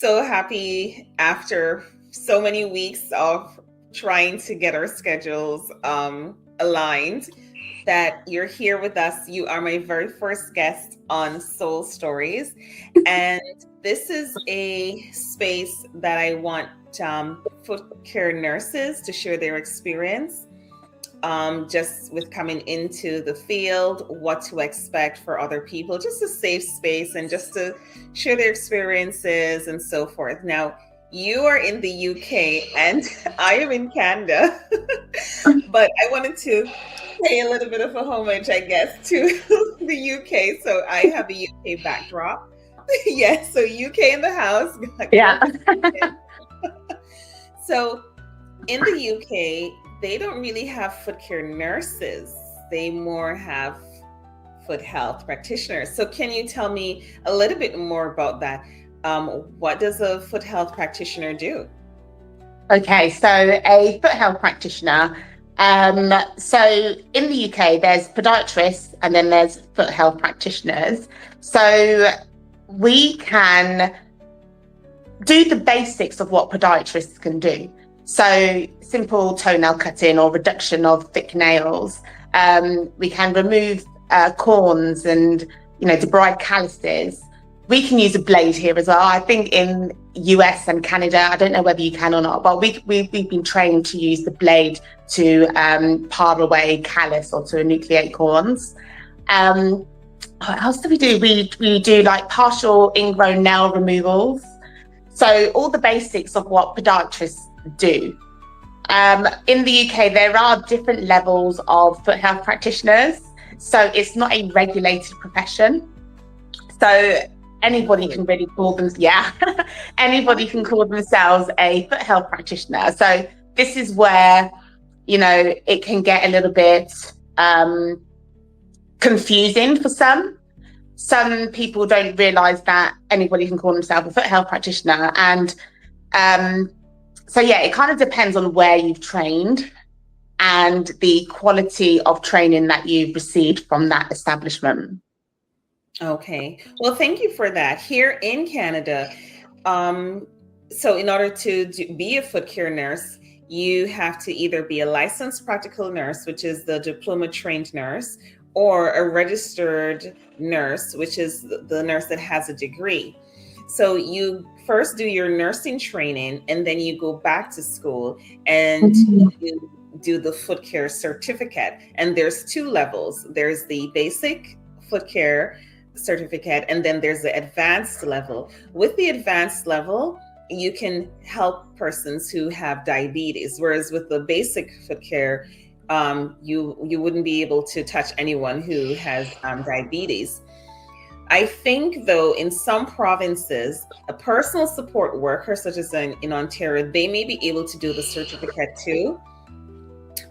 So happy after so many weeks of trying to get our schedules aligned that you're here with us. You are my very first guest on Soul Stories. And this is a space that I want foot care nurses to share their experience just with coming into the field, what to expect for other people, just a safe space and just to share their experiences and so forth. Now, you are in the UK and I am in Canada, but I wanted to pay a little bit of a homage, I guess, to the UK. So I have a UK backdrop. Yes, so UK in the house. Yeah. So in the UK, they don't really have foot care nurses. They more have foot health practitioners. So can you tell me a little bit more about that? What does a foot health practitioner do? Okay, so a foot health practitioner. So in the UK, there's podiatrists and then there's foot health practitioners. So we can do the basics of what podiatrists can do. So simple toenail cutting or reduction of thick nails. We can remove corns and, debride calluses. We can use a blade here as well. I think in US and Canada, I don't know whether you can or not, but we've been trained to use the blade to par away callus or to enucleate corns. What else do we do? We do like partial ingrown nail removals. So all the basics of what podiatrists do. In the UK, there are different levels of foot health practitioners. So it's not a regulated profession. So anybody can really call them, anybody can call themselves a foot health practitioner. So this is where, it can get a little bit confusing for some. Some people don't realise that anybody can call themselves a foot health practitioner. And it kind of depends on where you've trained and the quality of training that you've received from that establishment. Okay. Well, thank you for that. Here in Canada, so in order to be a foot care nurse, you have to either be a licensed practical nurse, which is the diploma trained nurse, or a registered nurse, which is the nurse that has a degree. So you first do your nursing training and then you go back to school and you do the foot care certificate. And there's two levels. There's the basic foot care certificate and then there's the advanced level. With the advanced level, you can help persons who have diabetes, whereas with the basic foot care, you wouldn't be able to touch anyone who has diabetes. I think, though, in some provinces, a personal support worker, such as in Ontario, they may be able to do the certificate too.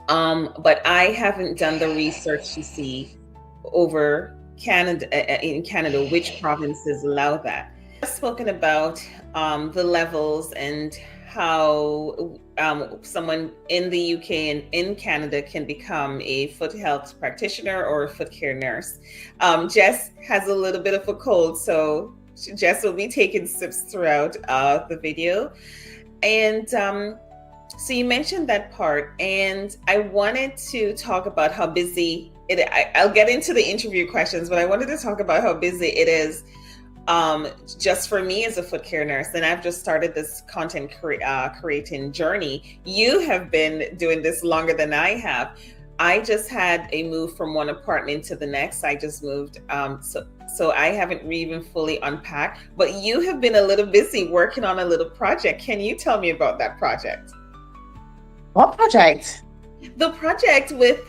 But I haven't done the research to see over Canada, in Canada, which provinces allow that. I've spoken about the levels and how someone in the UK and in Canada can become a foot health practitioner or a foot care nurse. Jess has a little bit of a cold, so Jess will be taking sips throughout the video. And so you mentioned that part, and I wanted to talk about how busy I'll get into the interview questions, but I wanted to talk about how busy it is just for me as a foot care nurse. And I've just started this content creating journey. You have been doing this longer than I have. I just had a move from one apartment to the next. I just moved. So I haven't even fully unpacked, but you have been a little busy working on a little project. Can you tell me about that project? What project? The project with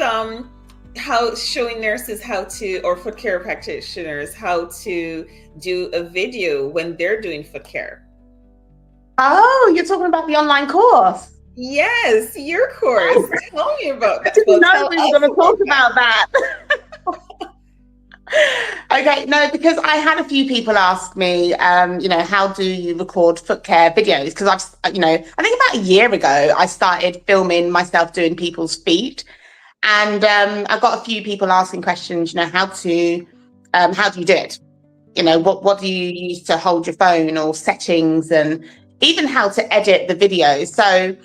how showing nurses how to, or foot care practitioners, how to do a video when they're doing foot care. Oh, you're talking about the online course? Yes, your course. Tell me about that. I didn't know we were going to talk about that. Okay, no, because I had a few people ask me, how do you record foot care videos? Because I think about a year ago, I started filming myself doing people's feet. And I got a few people asking questions, how do you do it? what do you use to hold your phone, or settings, and even how to edit the video. So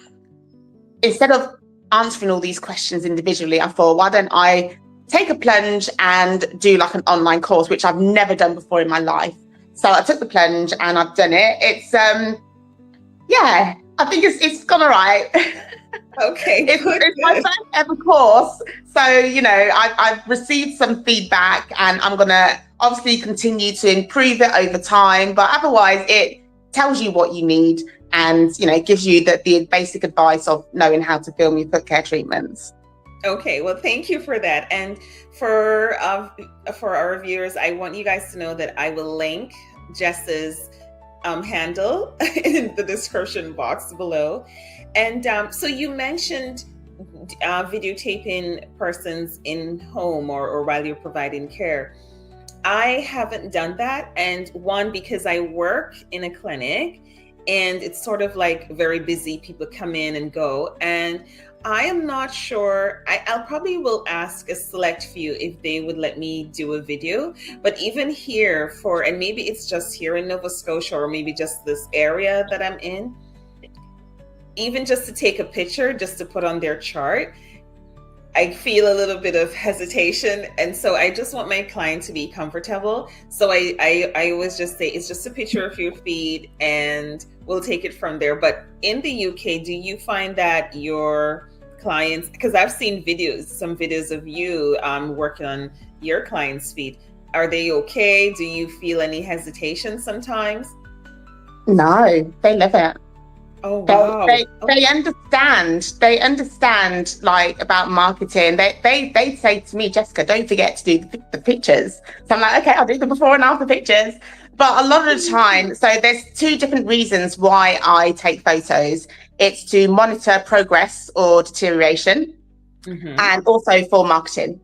instead of answering all these questions individually, I thought, why don't I take a plunge and do like an online course, which I've never done before in my life. So I took the plunge and I've done it. It's yeah, I think it's gone all right. Okay, it's my first ever course. So, I've received some feedback, and I'm going to obviously continue to improve it over time. But otherwise, it tells you what you need, and, gives you the basic advice of knowing how to film your foot care treatments. Okay, well, thank you for that. And for our viewers, I want you guys to know that I will link Jess's handle in the description box below. And so you mentioned videotaping persons in home or while you're providing care. I haven't done that. And one, because I work in a clinic and it's sort of like very busy, people come in and go. And I am not sure. I'll probably will ask a select few if they would let me do a video. But even here and maybe it's just here in Nova Scotia, or maybe just this area that I'm in, even just to take a picture, just to put on their chart, I feel a little bit of hesitation. And so I just want my client to be comfortable. So I always just say, it's just a picture of your feet and we'll take it from there. But in the UK, do you find that your clients, because I've seen some videos of you working on your clients' feet, are they okay? Do you feel any hesitation sometimes? No, they love it. Oh, wow. They understand like about marketing. They say to me, Jessica, don't forget to do the pictures. So I'm like, okay, I'll do the before and after pictures. But a lot of the time, so there's two different reasons why I take photos. It's to monitor progress or deterioration, and also for marketing.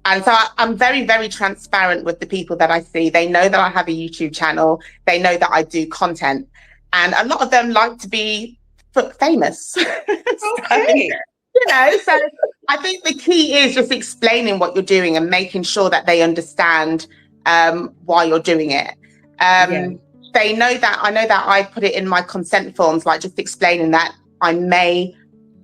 And so I'm very, very transparent with the people that I see. They know that I have a YouTube channel. They know that I do content. And a lot of them like to be famous. Okay. So I think the key is just explaining what you're doing and making sure that they understand why you're doing it. They know that I know that I put it in my consent forms, like just explaining that I may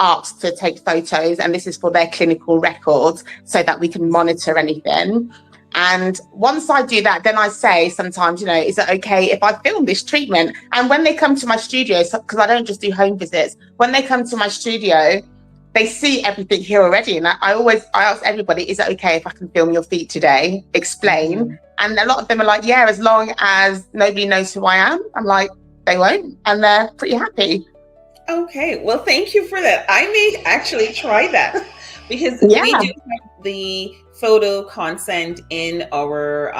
ask to take photos, and this is for their clinical records so that we can monitor anything. And once I do that, then I say sometimes, is it okay if I film this treatment? And when they come to my studio, because I don't just do home visits, when they come to my studio, they see everything here already. And I ask everybody, is it okay if I can film your feet today? Explain. And a lot of them are like, yeah, as long as nobody knows who I am. I'm like, they won't. And they're pretty happy. Okay. Well, thank you for that. I may actually try that because we do have the photo consent in our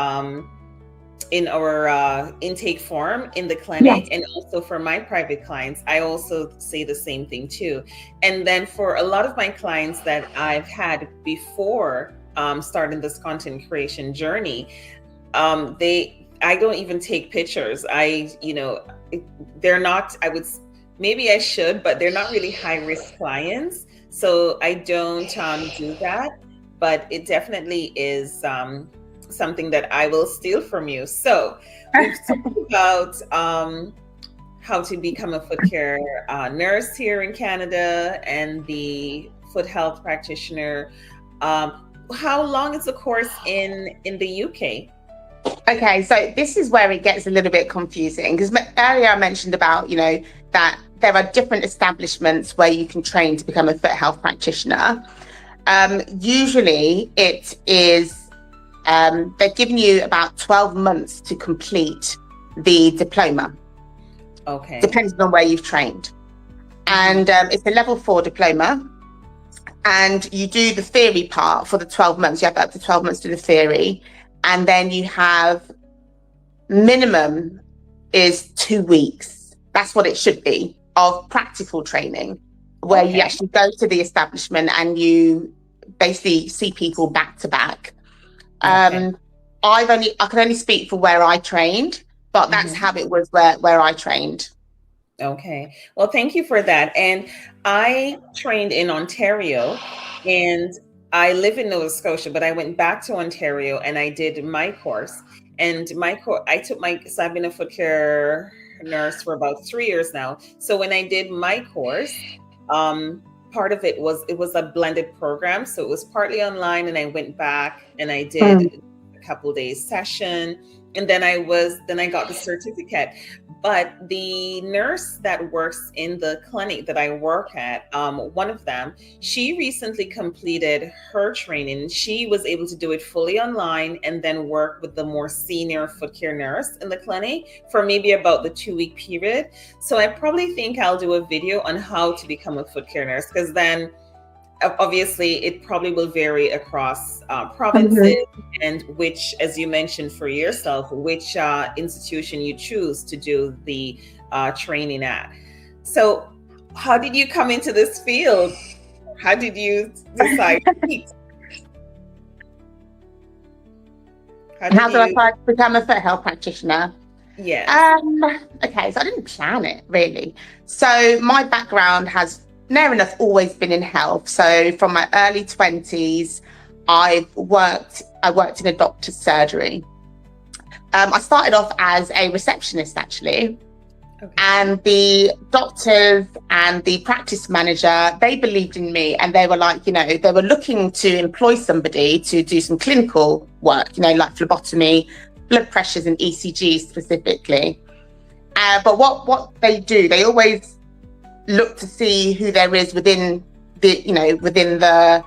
intake form in the clinic. And also for my private clients, I also say the same thing too. And then for a lot of my clients that I've had before starting this content creation journey, I don't even take pictures. They're not, maybe I should, but they're not really high risk clients. So I don't do that. But it definitely is something that I will steal from you. So we've talked about how to become a foot care nurse here in Canada and the foot health practitioner. How long is the course in the UK? Okay, so this is where it gets a little bit confusing, because earlier I mentioned about, that there are different establishments where you can train to become a foot health practitioner. Usually it is, they're giving you about 12 months to complete the diploma. Okay. Depending on where you've trained. And it's a level 4 diploma. And you do the theory part for the 12 months. You have up to 12 months to do the theory. And then you have minimum is 2 weeks. That's what it should be, of practical training, where you actually go to the establishment and you basically see people back to back. I can only speak for where I trained, but that's how it was where I trained. Okay. Well, thank you for that. And I trained in Ontario, and I live in Nova Scotia, but I went back to Ontario and I did my course. And so I've been a foot care nurse for about 3 years now. So when I did my course, part of it was a blended program. So it was partly online, and I went back and I did a couple days session, and then I got the certificate. But the nurse that works in the clinic that I work at, one of them, she recently completed her training. She was able to do it fully online and then work with the more senior foot care nurse in the clinic for maybe about the 2-week period. So I probably think I'll do a video on how to become a foot care nurse, because then obviously it probably will vary across provinces, and which, as you mentioned for yourself, which institution you choose to do the training at. So how did you come into this field? How did you decide to teach? How did I become a foot health practitioner? Yeah. Okay, so I didn't plan it really. So my background has near enough always been in health. So from my early 20s, I worked in a doctor's surgery. I started off as a receptionist, actually. Okay. And the doctors and the practice manager, they believed in me, and they were like, they were looking to employ somebody to do some clinical work, like phlebotomy, blood pressures and ECGs specifically. But what they do, they always look to see who there is within the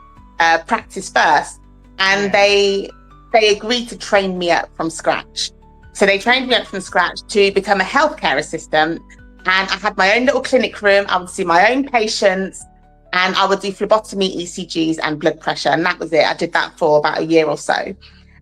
practice first, and they agreed to train me up from scratch. So they trained me up from scratch to become a healthcare assistant, and I had my own little clinic room. I would see my own patients, and I would do phlebotomy, ECGs and blood pressure, and that was it. I did that for about a year or so.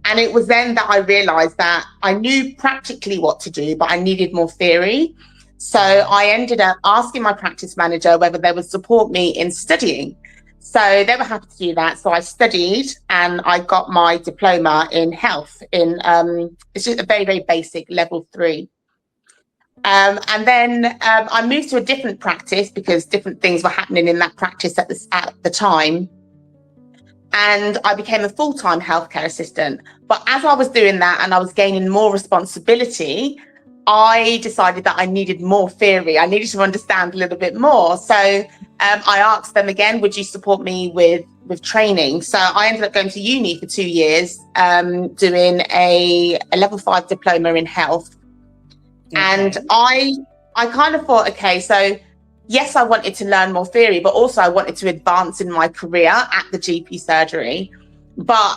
And it was then that I realized that I knew practically what to do, but I needed more theory. So I ended up asking my practice manager whether they would support me in studying. So they were happy to do that. So I studied, and I got my diploma in health in it's just a very, very basic level 3. And then I moved to a different practice because different things were happening in that practice at the time. And I became a full-time healthcare assistant. But as I was doing that and I was gaining more responsibility, I decided that I needed more theory. I needed to understand a little bit more. So I asked them again, would you support me with training? So I ended up going to uni for 2 years, doing a level 5 diploma in health. Okay. And I kind of thought, okay, so yes, I wanted to learn more theory, but also I wanted to advance in my career at the GP surgery. But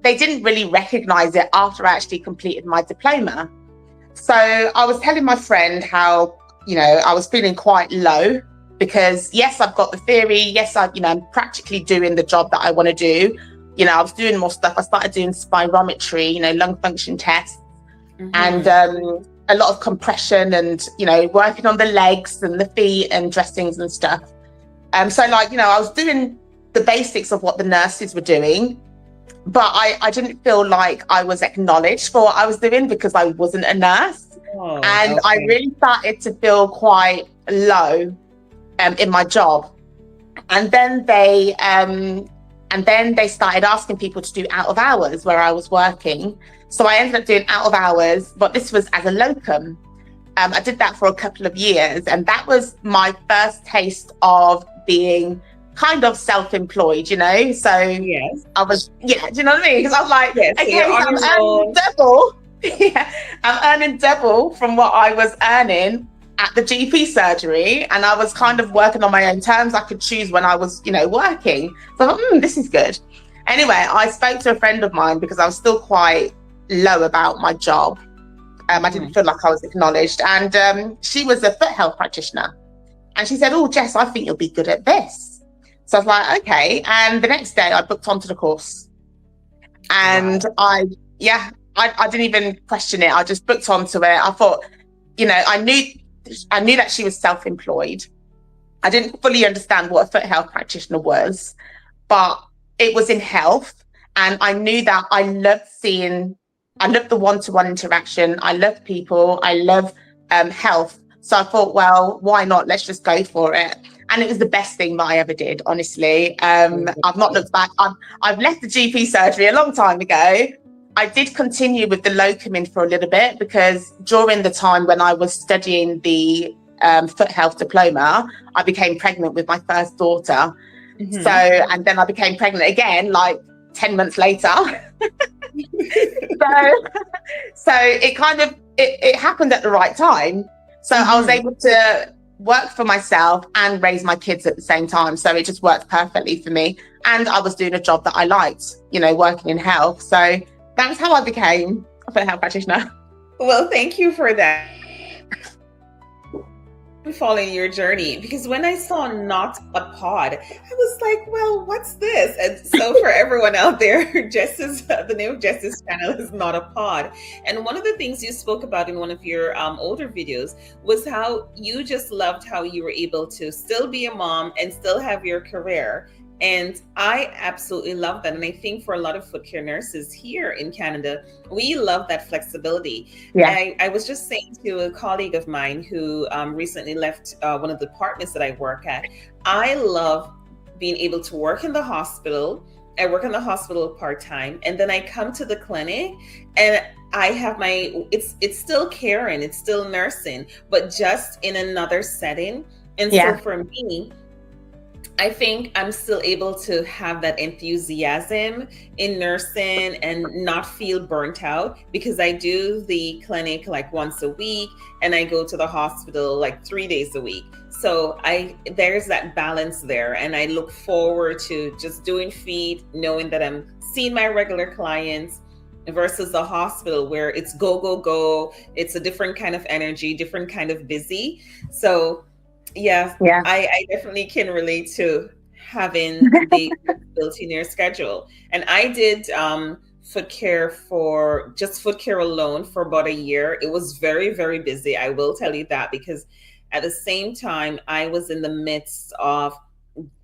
they didn't really recognize it after I actually completed my diploma. So I was telling my friend how, I was feeling quite low because yes, I've got the theory. Yes, I'm practically doing the job that I want to do. I was doing more stuff. I started doing spirometry, lung function tests, and a lot of compression and, working on the legs and the feet and dressings and stuff. So I was doing the basics of what the nurses were doing, but I didn't feel like I was acknowledged for what I was doing because I wasn't a nurse. And okay. I really started to feel quite low in my job. And then they started asking people to do out of hours where I was working. So I ended up doing out of hours, but this was as a locum. I did that for a couple of years, and that was my first taste of being kind of self-employed, So yes. I was, do you know what I mean? Because I was like, yes, okay, so I'm earning double. I'm earning double from what I was earning at the GP surgery, and I was kind of working on my own terms. I could choose when I was, working. So I thought, this is good. Anyway, I spoke to a friend of mine because I was still quite low about my job. I didn't feel like I was acknowledged, and she was a foot health practitioner, and she said, "Oh, Jess, I think you'll be good at this." So I was like, okay. And the next day I booked onto the course, and I didn't even question it. I just booked onto it. I thought, I knew that she was self-employed. I didn't fully understand what a foot health practitioner was, but it was in health. And I knew that I loved the one-to-one interaction. I love people. I love health. So I thought, well, why not? Let's just go for it. And it was the best thing that I ever did, honestly. I've not looked back. I've left the GP surgery a long time ago. I did continue with the locuming for a little bit, because during the time when I was studying the Foot Health Diploma, I became pregnant with my first daughter. So, and then I became pregnant again, like 10 months later. So it kind of, it happened at the right time. So I was able to work for myself and raise my kids at the same time. So it just worked perfectly for me. And I was doing a job that I liked, you know, working in health. So that's how I became a foot health practitioner. Well, thank you for that. Following your journey, because when I saw Not a Pod, I was like, well, what's this? And so for everyone out there, the name of Jess's channel is Not a Pod. And one of the things you spoke about in one of your older videos was how you just loved how you were able to still be a mom and still have your career. And I absolutely love that. And I think for a lot of foot care nurses here in Canada, we love that flexibility. Yeah. I was just saying to a colleague of mine who recently left one of the departments that I work at, I love being able to work in the hospital. I work in the hospital part-time, and then I come to the clinic and I have it's still caring, it's still nursing, but just in another setting. And so for me, I think I'm still able to have that enthusiasm in nursing and not feel burnt out, because I do the clinic like once a week and I go to the hospital like 3 days a week. So there's that balance there, and I look forward to just doing feet, knowing that I'm seeing my regular clients, versus the hospital where it's go, go, go. It's a different kind of energy, different kind of busy. So yeah, I definitely can relate to having the flexibility in your schedule. And I did foot care alone for about a year. It was very, very busy. I will tell you that, because at the same time, I was in the midst of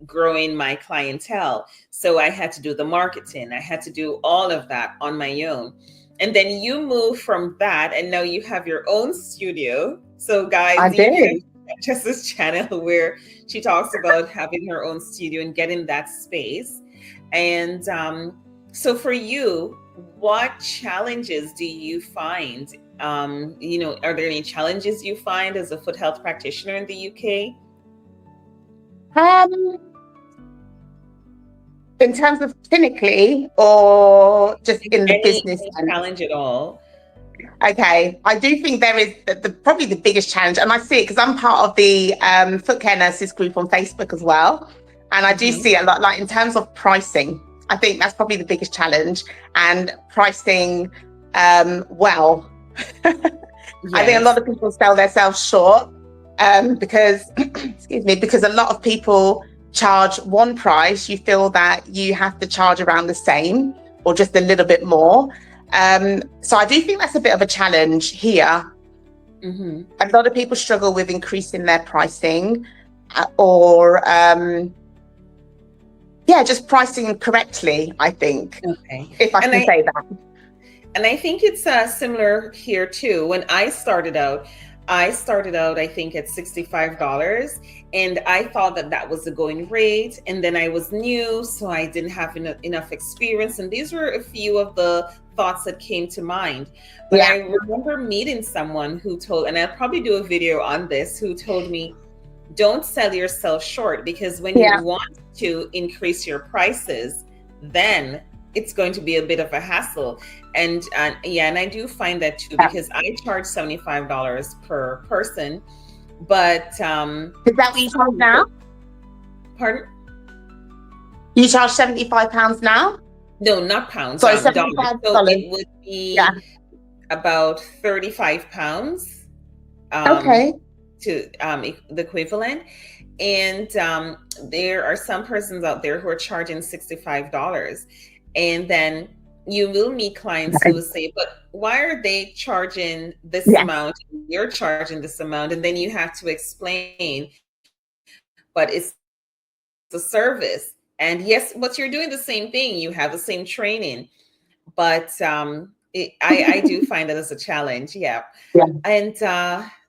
growing my clientele. So I had to do the marketing. I had to do all of that on my own. And then you move from that, and now you have your own studio. So guys, you can Jess's channel where she talks about having her own studio and getting that space. And so for you, what challenges do you find? Are there any challenges you find as a foot health practitioner in the UK? In terms of clinically, or just in the business? Any challenge at all? Okay, I do think there is probably the biggest challenge, and I see it because I'm part of the Foot Care Nurses group on Facebook as well, and I do see a lot, like in terms of pricing. I think that's probably the biggest challenge, and pricing well. I think a lot of people sell themselves short because, excuse me, because a lot of people charge one price. You feel that you have to charge around the same or just a little bit more. So I do think that's a bit of a challenge here. A lot of people struggle with increasing their pricing or just pricing correctly, I think. If I can say that. And I think it's similar here too. When I started out, I think at $65, and I thought that was the going rate. And then I was new, so I didn't have enough experience. And these were a few of the thoughts that came to mind. But I remember meeting someone who told, and I'll probably do a video on this, who told me, don't sell yourself short, because when you want to increase your prices, then it's going to be a bit of a hassle. And I do find that too, because I charge $75 per person, but is that what you charge now? Pardon? You charge £75 now? No, not pounds. Sorry, $75. So it would be about £35. To the equivalent. And there are some persons out there who are charging $65. And then you will meet clients who will say, but why are they charging this amount? You're charging this amount. And then you have to explain, but it's the service. And yes, but you're doing the same thing. You have the same training. But I do find that as a challenge. And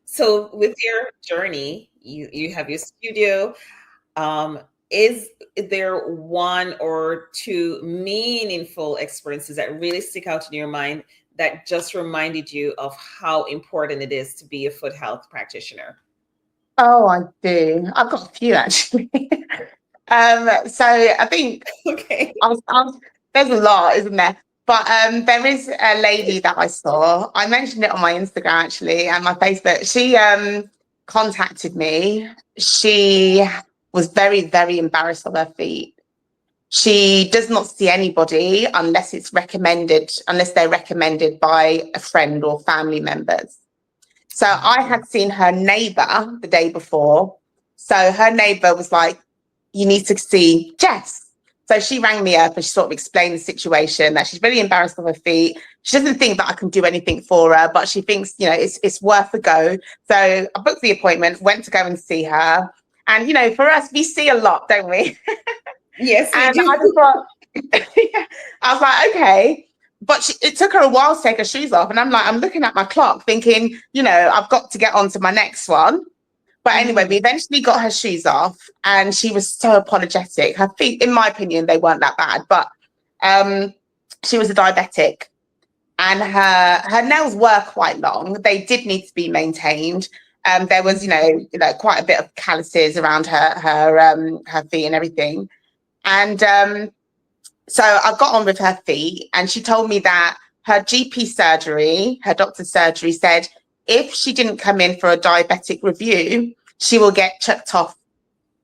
so with your journey, you have your studio. is there one or two meaningful experiences that really stick out in your mind that just reminded you of how important it is to be a foot health practitioner? Oh, I do. I've got a few actually. So I think Okay. there's a lot, isn't there? But there is a lady that I saw. I mentioned it on my Instagram actually and my Facebook. She contacted me. She was very, very embarrassed of her feet. She does not see anybody unless they're recommended by a friend or family members. So I had seen her neighbour the day before. So her neighbour was like, you need to see Jess. So she rang me up and she sort of explained the situation, that she's really embarrassed of her feet. She doesn't think that I can do anything for her, but she thinks, it's worth a go. So I booked the appointment, went to go and see her. And, for us, we see a lot, don't we? Yes, we And do. I just thought, I was like, okay. But it took her a while to take her shoes off. And I'm looking at my clock thinking, I've got to get on to my next one. But anyway, we eventually got her shoes off and she was so apologetic. Her feet, in my opinion, they weren't that bad, but she was a diabetic and her nails were quite long. They did need to be maintained. There was, quite a bit of calluses around her feet and everything. And so I got on with her feet and she told me that her GP surgery, her doctor's surgery said, if she didn't come in for a diabetic review, she will get chucked off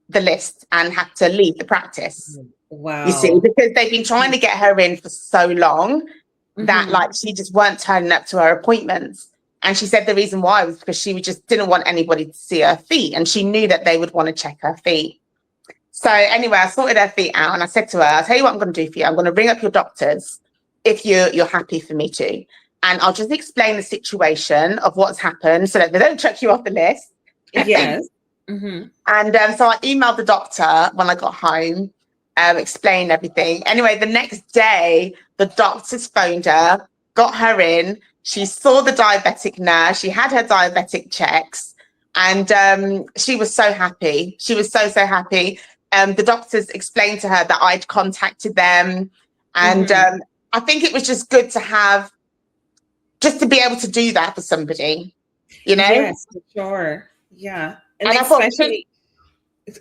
the list and have to leave the practice. Wow. You see, because they've been trying to get her in for so long that she just weren't turning up to her appointments. And she said the reason why was because she just didn't want anybody to see her feet. And she knew that they would want to check her feet. So anyway, I sorted her feet out and I said to her, I'll tell you what I'm going to do for you. I'm going to ring up your doctors if you're happy for me to. And I'll just explain the situation of what's happened so that they don't chuck you off the list. Yes. And so I emailed the doctor when I got home, explained everything. Anyway, the next day, the doctors phoned her, got her in. She saw the diabetic nurse. She had her diabetic checks. And she was so happy. She was so, so happy. The doctors explained to her that I'd contacted them. And I think it was just good to have, just to be able to do that for somebody, Yes, for sure. Yeah. And I thought, especially,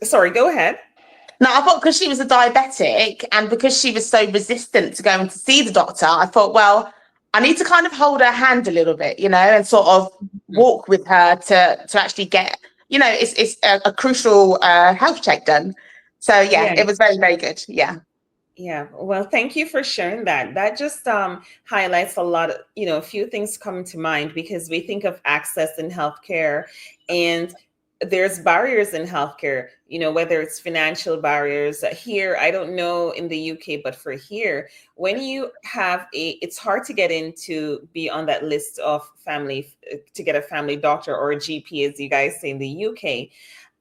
sorry, go ahead. no, I thought because she was a diabetic and because she was so resistant to going to see the doctor, I thought, well, I need to kind of hold her hand a little bit, and sort of walk with her to actually get, it's a crucial health check done. So yeah, it was very, very good. Yeah. Yeah. Well, thank you for sharing that. That just highlights a lot of, a few things come to mind because we think of access in healthcare and there's barriers in healthcare, whether it's financial barriers here. I don't know in the UK, but for here, when you have it's hard to get in to be on that list of family, to get a family doctor or a GP, as you guys say in the UK.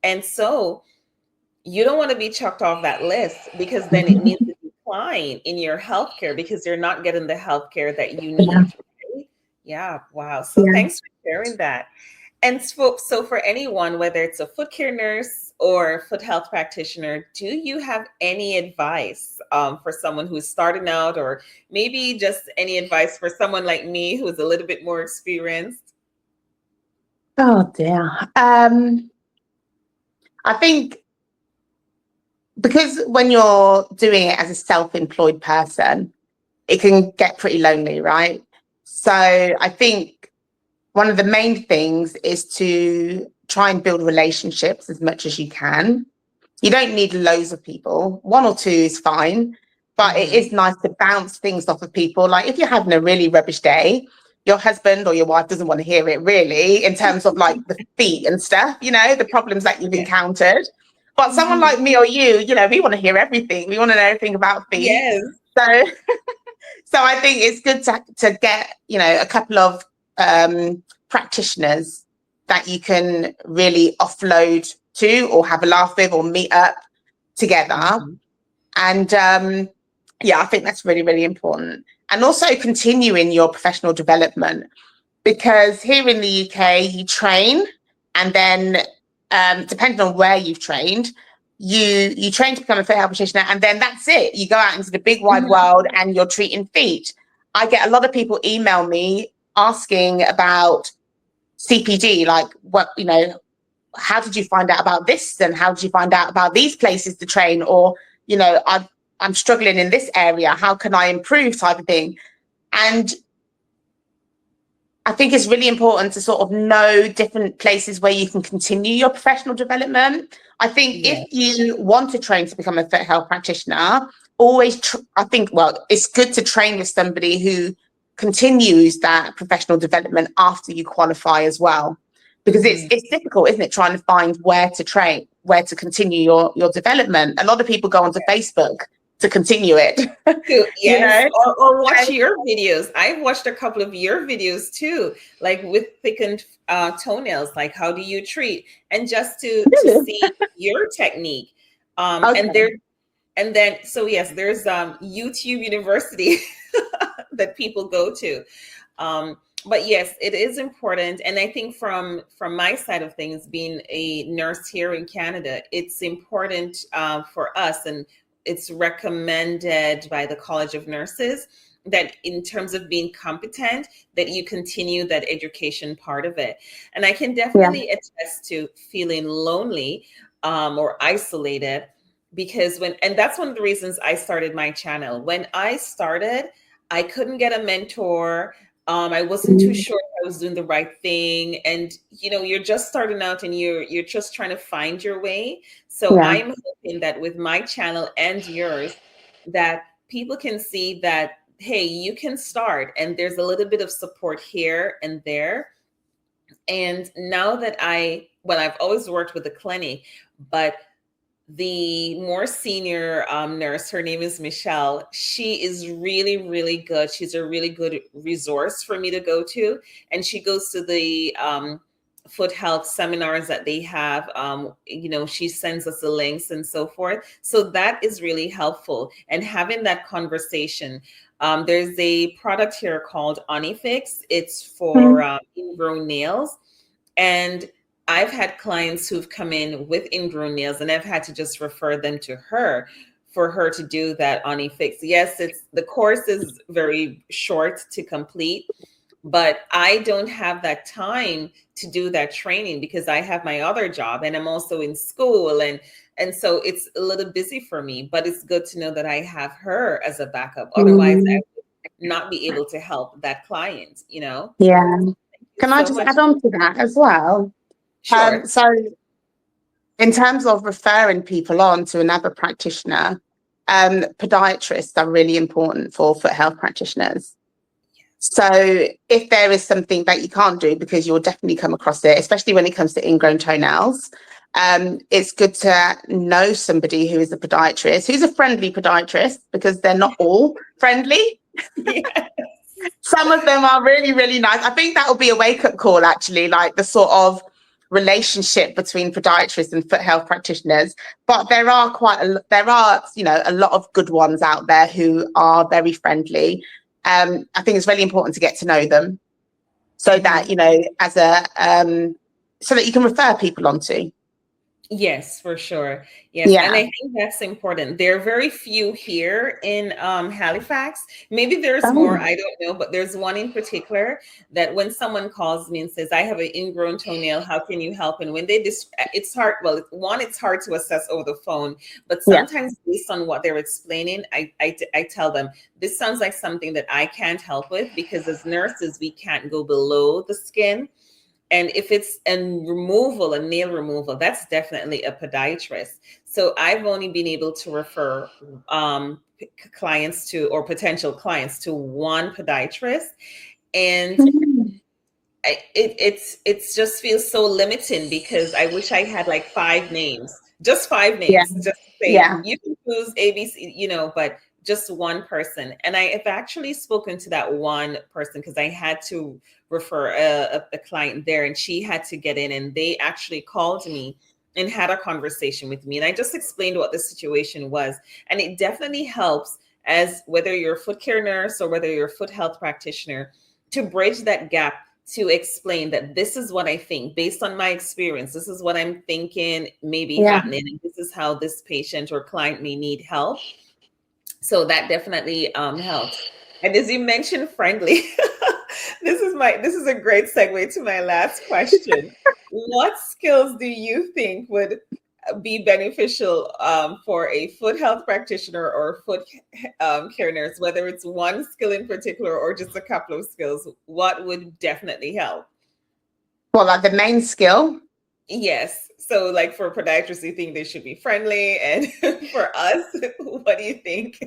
And so you don't want to be chucked off that list because then it means a decline in your healthcare because you're not getting the healthcare that you need. Right? Yeah. Wow. So thanks for sharing that. And so for anyone, whether it's a foot care nurse or foot health practitioner, do you have any advice for someone who's starting out, or maybe just any advice for someone like me who's a little bit more experienced? Oh dear. I think because when you're doing it as a self-employed person, it can get pretty lonely, right? So I think one of the main things is to try and build relationships as much as you can. You don't need loads of people. One or two is fine, but it is nice to bounce things off of people. Like if you're having a really rubbish day, your husband or your wife doesn't want to hear it really in terms of like the feet and stuff, the problems that you've encountered. But someone like me or you, we want to hear everything. We want to know everything about feet. Yes. So I think it's good to get, a couple of practitioners that you can really offload to or have a laugh with or meet up together. And I think that's really, really important. And also continuing your professional development, because here in the UK, you train and then depending on where you've trained, you train to become a foot health practitioner, and then that's it. You go out into the big wide world and you're treating feet. I get a lot of people email me asking about CPD, like, what, how did you find out about this, and how did you find out about these places to train, or I'm struggling in this area, how can I improve, type of thing. And I think it's really important to sort of know different places where you can continue your professional development. I think if you want to train to become a foot health practitioner, it's good to train with somebody who continues that professional development after you qualify as well. Because it's difficult, isn't it, trying to find where to train, where to continue your development. A lot of people go onto Facebook to continue it. Yes, or watch your videos. I've watched a couple of your videos too, like with thickened toenails, like how do you treat, and just to see your technique. And then so yes, there's YouTube University that people go to. But yes, it is important. And I think from my side of things, being a nurse here in Canada, it's important for us, and it's recommended by the College of Nurses that in terms of being competent, that you continue that education part of it. And I can definitely attest to feeling lonely or isolated, because and that's one of the reasons I started my channel. When I started, I couldn't get a mentor. I wasn't too sure if I was doing the right thing. And, you're just starting out and you're just trying to find your way. So I'm hoping that with my channel and yours, that people can see that, hey, you can start, and there's a little bit of support here and there. And now that I've always worked with the clinic, but the more senior nurse, her name is Michelle. She is really, really good. She's a really good resource for me to go to. And she goes to the foot health seminars that they have. She sends us the links and so forth. So that is really helpful. And having that conversation. There's a product here called Onifix. It's for ingrown nails. And I've had clients who've come in with ingrown nails, and I've had to just refer them to her for her to do that Onifix. Yes, the course is very short to complete, but I don't have that time to do that training because I have my other job and I'm also in school, and so it's a little busy for me. But it's good to know that I have her as a backup. Otherwise, I would not be able to help that client. Yeah. Can I just add on to that as well? Sure. So in terms of referring people on to another practitioner, podiatrists are really important for foot health practitioners. So if there is something that you can't do, because you'll definitely come across it, especially when it comes to ingrown toenails, it's good to know somebody who is a podiatrist, who's a friendly podiatrist, because they're not all friendly. Some of them are really, really nice. I think that will be a wake-up call, actually, like the sort of relationship between podiatrists and foot health practitioners. But there are a lot of good ones out there who are very friendly. I think it's really important to get to know them, so that so that you can refer people onto. Yes, for sure. Yes. Yeah. And I think that's important. There are very few here in Halifax. Maybe there's more, I don't know, but there's one in particular that when someone calls me and says, I have an ingrown toenail, how can you help? And when it's hard. Well, one, it's hard to assess over the phone, but sometimes based on what they're explaining, I tell them, this sounds like something that I can't help with, because as nurses, we can't go below the skin. And if it's a nail removal, that's definitely a podiatrist. So I've only been able to refer clients to, or potential clients to, one podiatrist. And it's just feels so limiting, because I wish I had like 5 names, just 5 names, just to say, you can choose ABC, but just one person. And I have actually spoken to that one person, because I had to refer a client there, and she had to get in, and they actually called me and had a conversation with me. And I just explained what the situation was. And it definitely helps, as whether you're a foot care nurse or whether you're a foot health practitioner, to bridge that gap to explain that this is what I think based on my experience. This is what I'm thinking may be Yeah. happening. And this is how this patient or client may need help. So that definitely helps. And as you mentioned, friendly, this is a great segue to my last question. What skills do you think would be beneficial for a foot health practitioner or foot care nurse, whether it's one skill in particular or just a couple of skills? What would definitely help? Well, like the main skill. Yes. So, like for podiatrists, you think they should be friendly, and for us, what do you think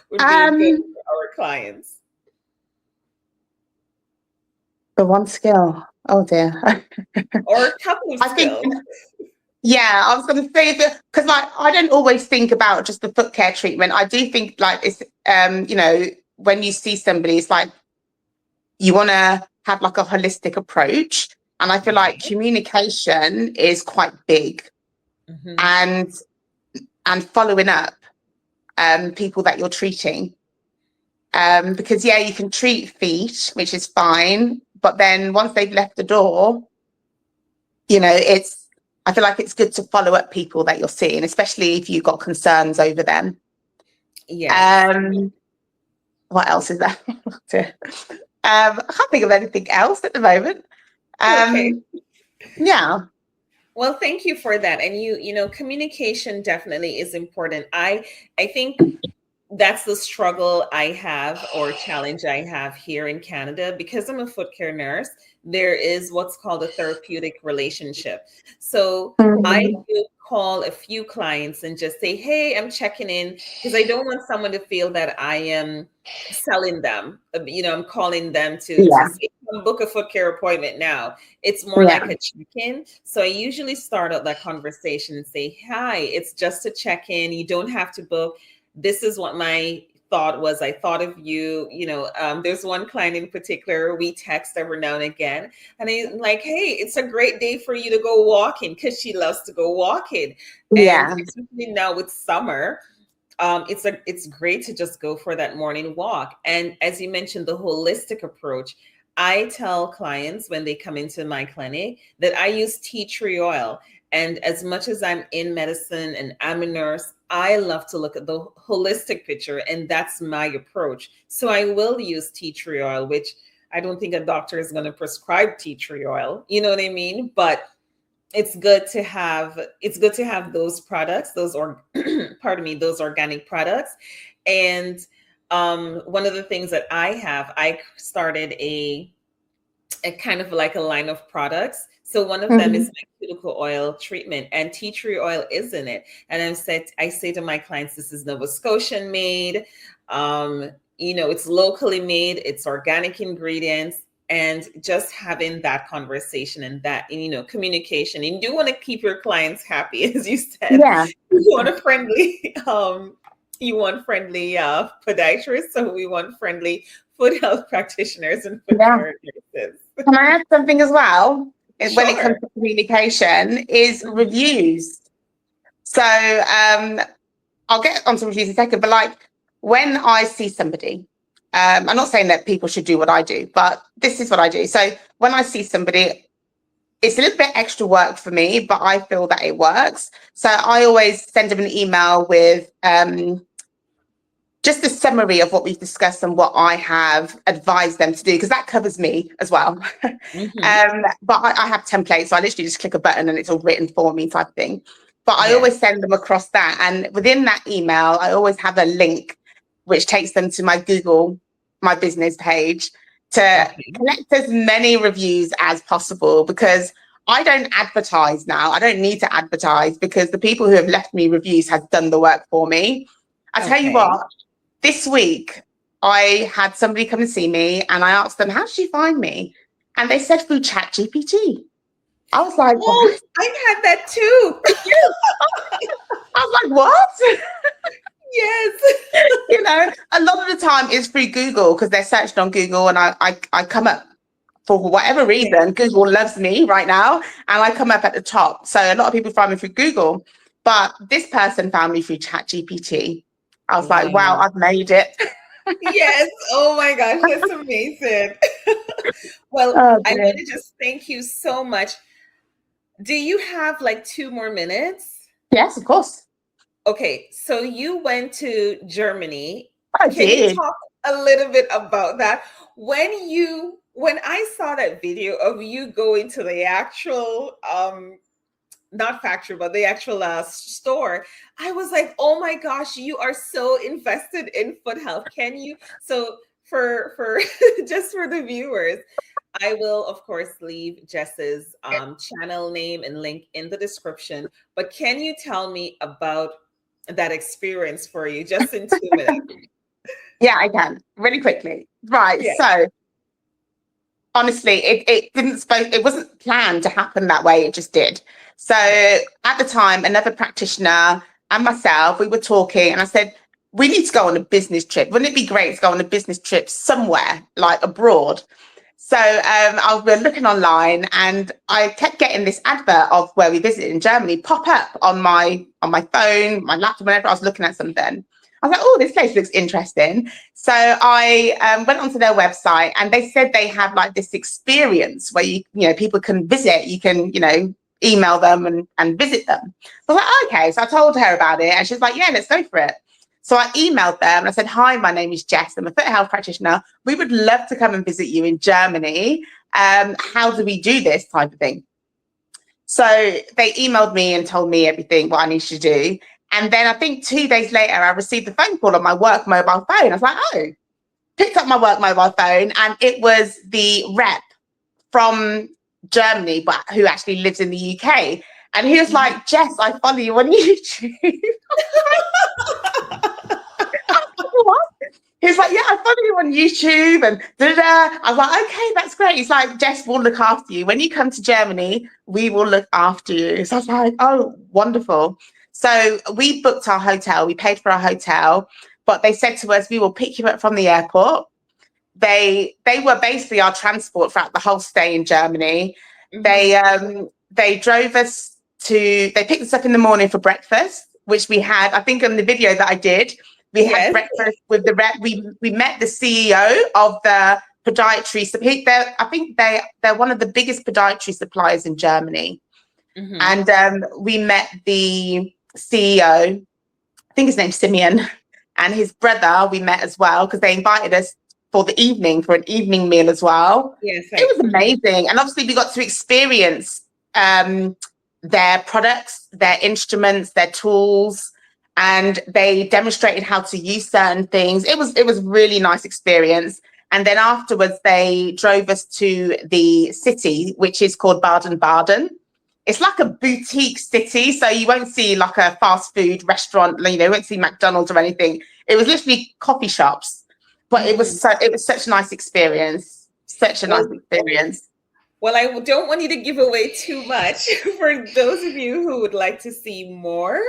would be good Um, for our clients? the one skill. Oh dear. Or a couple of I think, skills. yeah, I was going to say that because like I don't always think about just the foot care treatment. I do think like it's, you know, when you see somebody, it's like you want to have like a holistic approach. And I feel like Yeah. communication is quite big, Hmm. and following up people that you're treating. Because yeah, you can treat feet, which is fine, but then once they've left the door, you know, I feel like it's good to follow up people that you're seeing, especially if you've got concerns over them. Yes. What else is there? I can't think of anything else at the moment. Okay. Yeah. Well, thank you for that. And communication definitely is important. I think that's the struggle I have or challenge I have here in Canada because I'm a foot care nurse. There is what's called a therapeutic relationship. So I Mhm. do call a few clients and just say, hey, I'm checking in because I don't want someone to feel that I am selling them. I'm calling them to Yeah. say, "Come book a foot care appointment now." It's more Yeah. like a check-in. So I usually start out that conversation and say, hi, it's just a check-in. You don't have to book. This is what my thought was. I thought of you. There's one client in particular, we text every now and again, and I'm like, hey, it's a great day for you to go walking because she loves to go walking. And Yeah. especially now with summer, it's great to just go for that morning walk. And as you mentioned, the holistic approach, I tell clients when they come into my clinic that I use tea tree oil. And as much as I'm in medicine and I'm a nurse, I love to look at the holistic picture, and that's my approach. So I will use tea tree oil, which I don't think a doctor is going to prescribe tea tree oil. You know what I mean? But it's good to have those products, pardon me, those organic products. And one of the things that I started a kind of like a line of products. So one of them is Mhm. my cuticle oil treatment, and tea tree oil is in it. And I say to my clients, this is Nova Scotian made. It's locally made, it's organic ingredients, and just having that conversation and that, communication. And you do want to keep your clients happy, as you said. Yeah. You want friendly podiatrists, so we want friendly foot health practitioners and foot Yeah. care nurses. Can I add something as well? When it comes Sure. to communication, is Mhm. reviews. So I'll get onto reviews in a second, but like when I see somebody, I'm not saying that people should do what I do, but this is what I do. So when I see somebody, it's a little bit extra work for me, but I feel that it works. So I always send them an email with just a summary of what we've discussed and what I have advised them to do, because that covers me as well. Mhm. But I have templates, so I literally just click a button and it's all written for me type of thing. But I Yes. always send them across that. And within that email, I always have a link which takes them to my business page to Okay. collect as many reviews as possible, because I don't advertise now. I don't need to advertise because the people who have left me reviews have done the work for me. I tell you Okay. what, this week I had somebody come and see me and I asked them, how did you find me? And they said through Chat GPT. I was like, Oh, what? I've had that too. I was like, what? Yes. You know, a lot of the time it's through Google because they're searched on Google, and I come up for whatever Yeah. reason. Google loves me right now, and I come up at the top. So a lot of people find me through Google, but this person found me through Chat GPT. I was like, wow, Wow. I've made it. Yes. Oh my gosh, that's amazing. Well, Oh, I dear. want to just thank you so much. Do you have like 2 more minutes? Yes, of course. Okay, so you went to Germany. I Can you did. talk a little bit about that? When I saw that video of you going to the actual not factory, but the actual store, I was like, oh my gosh, you are so invested in foot health. Can you? So for just for the viewers, I will of course leave Jess's channel name and link in the description. But can you tell me about that experience for you, just in 2 minutes? Yeah, I can. Really quickly. Right. Yeah. So honestly, it wasn't planned to happen that way. It just did. So at the time, another practitioner and myself, we were talking, and I said, we need to go on a business trip. Wouldn't it be great to go on a business trip somewhere, like abroad? So I was looking online, and I kept getting this advert of where we visited in Germany pop up on my phone, my laptop, whenever I was looking at something. I was like, oh, this place looks interesting. So I went onto their website, and they said they have like this experience where people can visit. You can email them and visit them. So I was like, okay. So I told her about it, and she's like, yeah, let's go for it. So I emailed them and I said, hi, my name is Jess. I'm a foot health practitioner. We would love to come and visit you in Germany. How do we do this type of thing? So they emailed me and told me everything, what I needed to do. And then I think 2 days later, I received a phone call on my work mobile phone. I was like, oh, picked up my work mobile phone, and it was the rep from Germany, but who actually lives in the UK. And he was like, Jess, I follow you on YouTube. What? He's like, yeah, I follow you on YouTube and da-da. I was like, okay, that's great. He's like, Jess, we'll look after you. When you come to Germany, we will look after you. So I was like, oh, wonderful. So we booked our hotel. We paid for our hotel, but they said to us, we will pick you up from the airport. They were basically our transport throughout the whole stay in Germany. They drove us they picked us up in the morning for breakfast, which we had, I think on the video that I did, we had Yes. breakfast with the rep. We met the CEO of the podiatry. So I think they're one of the biggest podiatry suppliers in Germany. Mm-hmm. And we met the CEO, I think his name's Simeon, and his brother we met as well, because they invited us for the evening, for an evening meal as well. Yes. It was amazing. And obviously we got to experience their products, their instruments, their tools, and they demonstrated how to use certain things. It was really nice experience. And then afterwards, they drove us to the city, which is called Baden-Baden. It's like a boutique city, so you won't see like a fast food restaurant. You won't see McDonald's or anything. It was literally coffee shops, but it was such a nice experience. Such a nice experience. Well, I don't want you to give away too much. For those of you who would like to see more,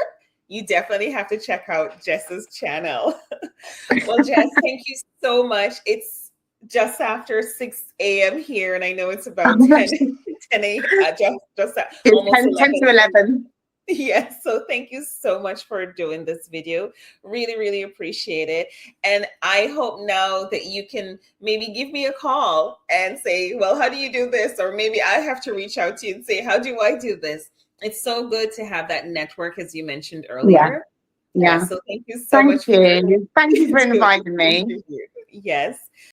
you definitely have to check out Jess's channel. Well, Jess, thank you so much. It's just after 6 a.m. here, and I know it's about 10 a.m. Just almost 10 to 11. Yes, so thank you so much for doing this video. Really, really appreciate it. And I hope now that you can maybe give me a call and say, well, how do you do this? Or maybe I have to reach out to you and say, how do I do this? It's so good to have that network, as you mentioned earlier. Yeah. So thank you so much Thank you for inviting me. Yes.